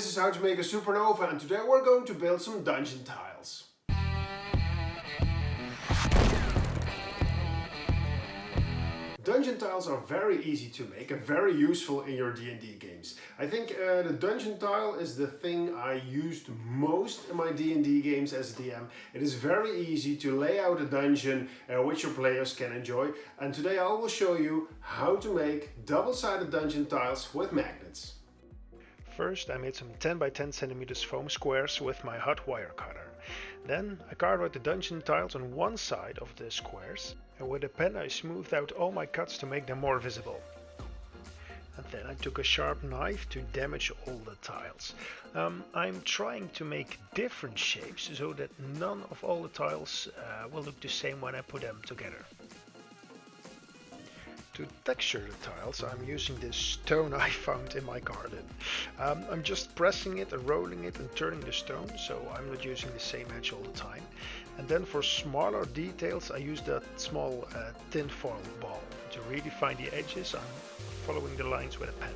this is how to make a supernova, and today we're going to build some dungeon tiles. Dungeon tiles are very easy to make and very useful in your D&D games. I think the dungeon tile is the thing I used most in my D&D games as a DM. It is very easy to lay out a dungeon which your players can enjoy, and today I will show you how to make double-sided dungeon tiles with magnets. First, I made some 10 by 10 centimeters foam squares with my hot wire cutter. Then I carved out the dungeon tiles on one side of the squares, and with a pen I smoothed out all my cuts to make them more visible. And then I took a sharp knife to damage all the tiles. I'm trying to make different shapes so that none of all the tiles will look the same when I put them together. To texture the tiles, I'm using this stone I found in my garden. I'm just pressing it and rolling it and turning the stone, so I'm not using the same edge all the time. And then for smaller details I use that small tin foil ball. To redefine the edges, I'm following the lines with a pen.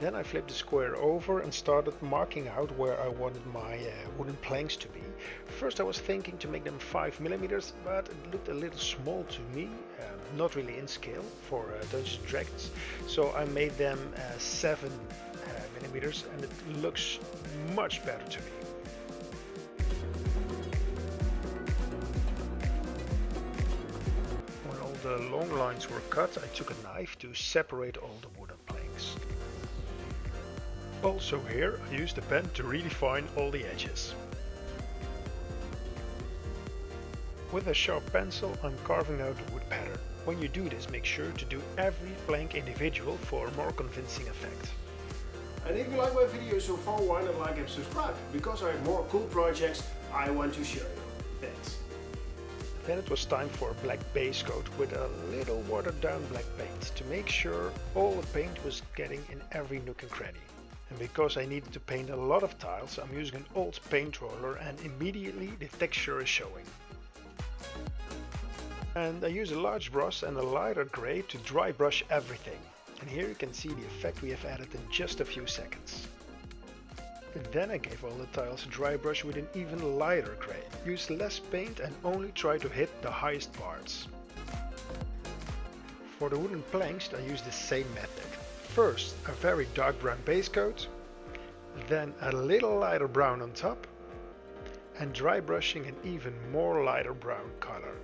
Then I flipped the square over and started marking out where I wanted my wooden planks to be. First I was thinking to make them 5 millimeters, but it looked a little small to me, not really in scale for Dungeons & Dragons. So I made them 7 millimeters, and it looks much better to me. When all the long lines were cut, I took a knife to separate all the wooden planks. Also here I used a pen to redefine all the edges. With a sharp pencil I'm carving out the wood pattern. When you do this, make sure to do every plank individual for a more convincing effect. And if you like my video so far, why not like and subscribe? Because I have more cool projects I want to show you. Thanks. Then it was time for a black base coat with a little watered down black paint to make sure all the paint was getting in every nook and cranny. And because I needed to paint a lot of tiles, I'm using an old paint roller, and immediately the texture is showing. And I use a large brush and a lighter grey to dry brush everything. And here you can see the effect we have added in just a few seconds. And then I gave all the tiles a dry brush with an even lighter grey. Use less paint and only try to hit the highest parts. For the wooden planks I use the same method. First a very dark brown base coat, then a little lighter brown on top, and dry brushing an even more lighter brown color.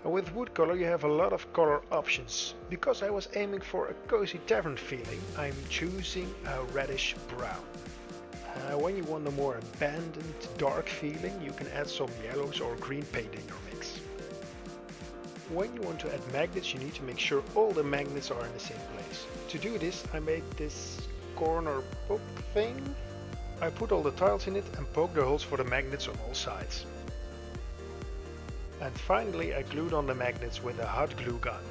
And with wood color you have a lot of color options. Because I was aiming for a cozy tavern feeling, I'm choosing a reddish brown. When you want a more abandoned dark feeling, you can add some yellows or green paint in your mix. When you want to add magnets, you need to make sure all the magnets are in the same place. To do this, I made this corner poke thing. I put all the tiles in it and poked the holes for the magnets on all sides. And finally I glued on the magnets with a hot glue gun.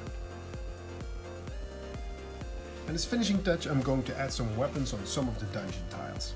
And as finishing touch, I'm going to add some weapons on some of the dungeon tiles.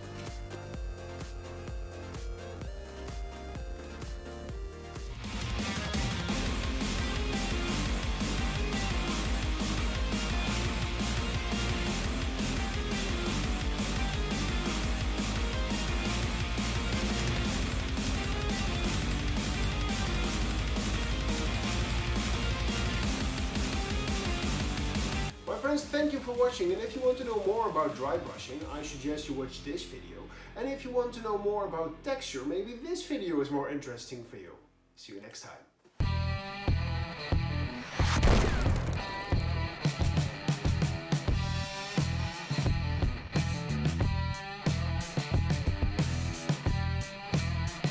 Friends, thank you for watching, and if you want to know more about dry brushing, I suggest you watch this video. And if you want to know more about texture, maybe this video is more interesting for you. See you next time.